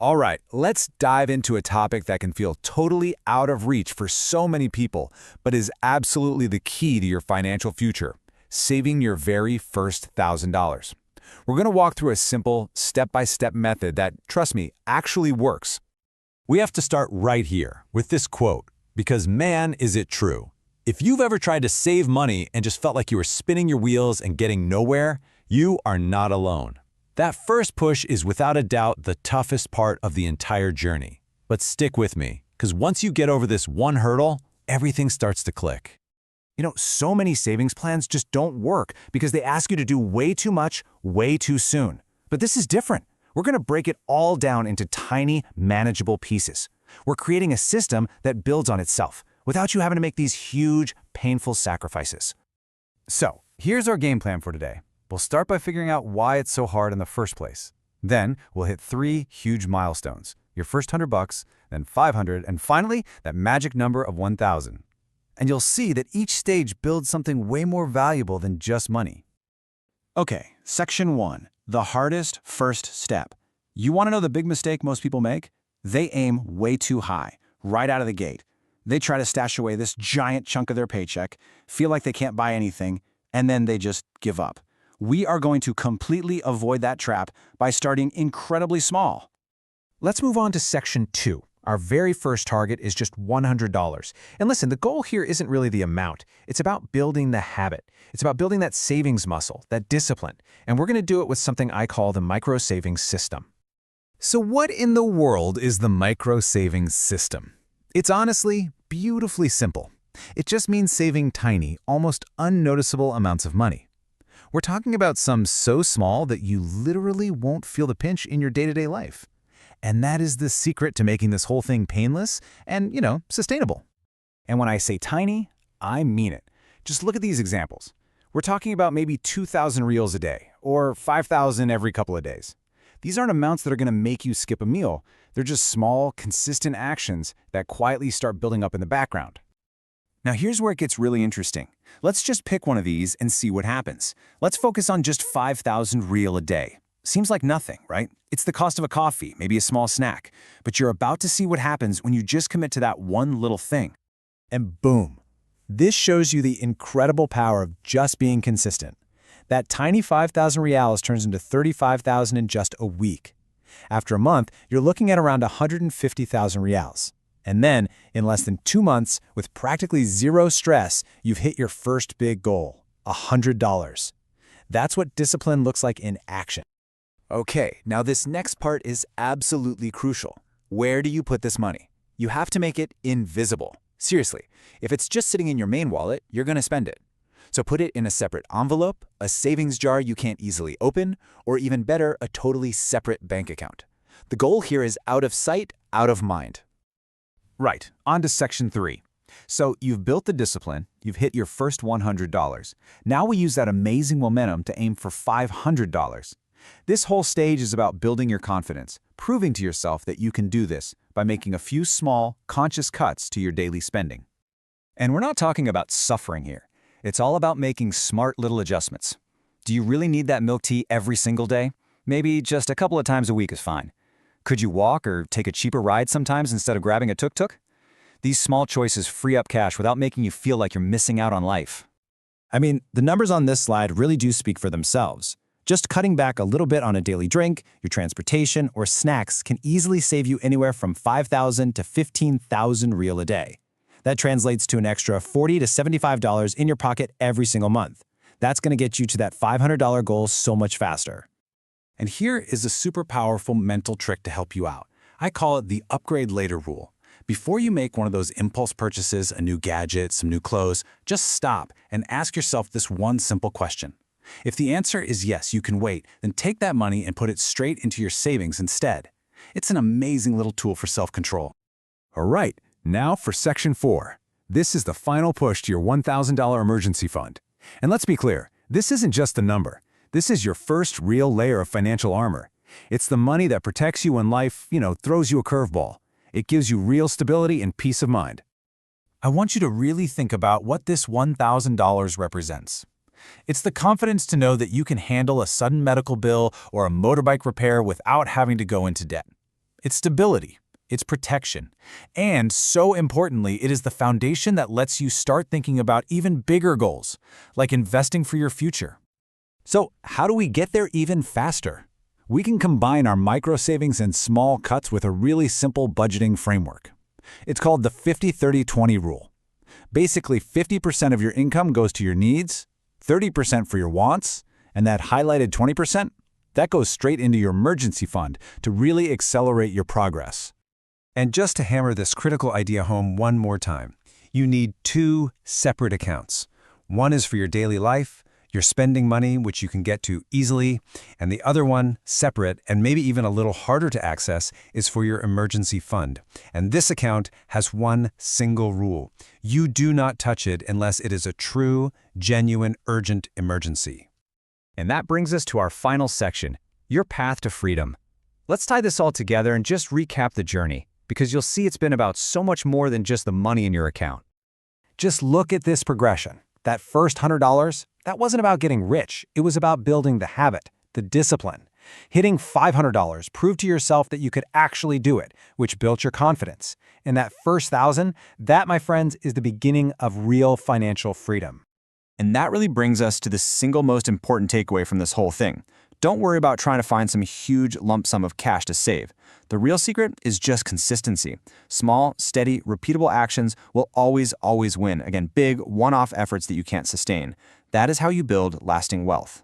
All right, let's dive into a topic that can feel totally out of reach for so many people, but is absolutely the key to your financial future: saving your very first $1,000. We're going to walk through a simple, step-by-step method that, trust me, actually works. We have to start right here with this quote, because man, is it true. If you've ever tried to save money and just felt like you were spinning your wheels and getting nowhere, you are not alone. That first push is without a doubt the toughest part of the entire journey. But stick with me, because once you get over this one hurdle, everything starts to click. So many savings plans just don't work because they ask you to do way too much, way too soon. But this is different. We're going to break it all down into tiny, manageable pieces. We're creating a system that builds on itself without you having to make these huge, painful sacrifices. So, here's our game plan for today. We'll start by figuring out why it's so hard in the first place. Then, we'll hit 3 huge milestones: your first $100, then $500, and finally, that magic number of $1,000. And you'll see that each stage builds something way more valuable than just money. Okay, section 1, the hardest first step. You want to know the big mistake most people make? They aim way too high, right out of the gate. They try to stash away this giant chunk of their paycheck, feel like they can't buy anything, and then they just give up. We are going to completely avoid that trap by starting incredibly small. Let's move on to section 2. Our very first target is just $100. And listen, the goal here isn't really the amount. It's about building the habit. It's about building that savings muscle, that discipline. And we're going to do it with something I call the micro savings system. So what in the world is the micro savings system? It's honestly beautifully simple. It just means saving tiny, almost unnoticeable amounts of money. We're talking about some so small that you literally won't feel the pinch in your day-to-day life. And that is the secret to making this whole thing painless and, sustainable. And when I say tiny, I mean it. Just look at these examples. We're talking about maybe 2,000 reals a day, or 5,000 every couple of days. These aren't amounts that are going to make you skip a meal. They're just small, consistent actions that quietly start building up in the background. Now here's where it gets really interesting. Let's just pick one of these and see what happens. Let's focus on just 5,000 real a day. Seems like nothing, right? It's the cost of a coffee, maybe a small snack. But you're about to see what happens when you just commit to that one little thing. And boom. This shows you the incredible power of just being consistent. That tiny 5,000 reals turns into 35,000 in just a week. After a month, you're looking at around 150,000 reals. And then, in less than 2 months, with practically zero stress, you've hit your first big goal, $100. That's what discipline looks like in action. Okay, now this next part is absolutely crucial. Where do you put this money? You have to make it invisible. Seriously, if it's just sitting in your main wallet, you're going to spend it. So put it in a separate envelope, a savings jar you can't easily open, or even better, a totally separate bank account. The goal here is out of sight, out of mind. Right, on to section 3. So you've built the discipline, you've hit your first $100. Now we use that amazing momentum to aim for $500. This whole stage is about building your confidence, proving to yourself that you can do this by making a few small, conscious cuts to your daily spending. And we're not talking about suffering here. It's all about making smart little adjustments. Do you really need that milk tea every single day? Maybe just a couple of times a week is fine. Could you walk or take a cheaper ride sometimes instead of grabbing a tuk-tuk? These small choices free up cash without making you feel like you're missing out on life. I mean, the numbers on this slide really do speak for themselves. Just cutting back a little bit on a daily drink, your transportation, or snacks can easily save you anywhere from 5,000 to 15,000 real a day. That translates to an extra $40 to $75 in your pocket every single month. That's going to get you to that $500 goal so much faster. And here is a super powerful mental trick to help you out. I call it the upgrade later rule. Before you make one of those impulse purchases, a new gadget, some new clothes, just stop and ask yourself this one simple question. If the answer is yes, you can wait, then take that money and put it straight into your savings instead. It's an amazing little tool for self-control. All right, now for section 4. This is the final push to your $1,000 emergency fund. And let's be clear, this isn't just a number. This is your first real layer of financial armor. It's the money that protects you when life, throws you a curveball. It gives you real stability and peace of mind. I want you to really think about what this $1,000 represents. It's the confidence to know that you can handle a sudden medical bill or a motorbike repair without having to go into debt. It's stability. It's protection. And so importantly, it is the foundation that lets you start thinking about even bigger goals, like investing for your future. So, how do we get there even faster? We can combine our micro savings and small cuts with a really simple budgeting framework. It's called the 50-30-20 rule. Basically, 50% of your income goes to your needs, 30% for your wants, and that highlighted 20%, that goes straight into your emergency fund to really accelerate your progress. And just to hammer this critical idea home one more time, you need two separate accounts. One is for your daily life, your spending money, which you can get to easily, and the other one, separate and maybe even a little harder to access, is for your emergency fund. And this account has one single rule. You do not touch it unless it is a true, genuine, urgent emergency. And that brings us to our final section, your path to freedom. Let's tie this all together and just recap the journey, because you'll see it's been about so much more than just the money in your account. Just look at this progression. That first $100, that wasn't about getting rich. It was about building the habit, the discipline. Hitting $500 proved to yourself that you could actually do it, which built your confidence. And that first $1,000, that, my friends, is the beginning of real financial freedom. And that really brings us to the single most important takeaway from this whole thing. Don't worry about trying to find some huge lump sum of cash to save. The real secret is just consistency. Small, steady, repeatable actions will always win. Again, big, one-off efforts that you can't sustain. That is how you build lasting wealth.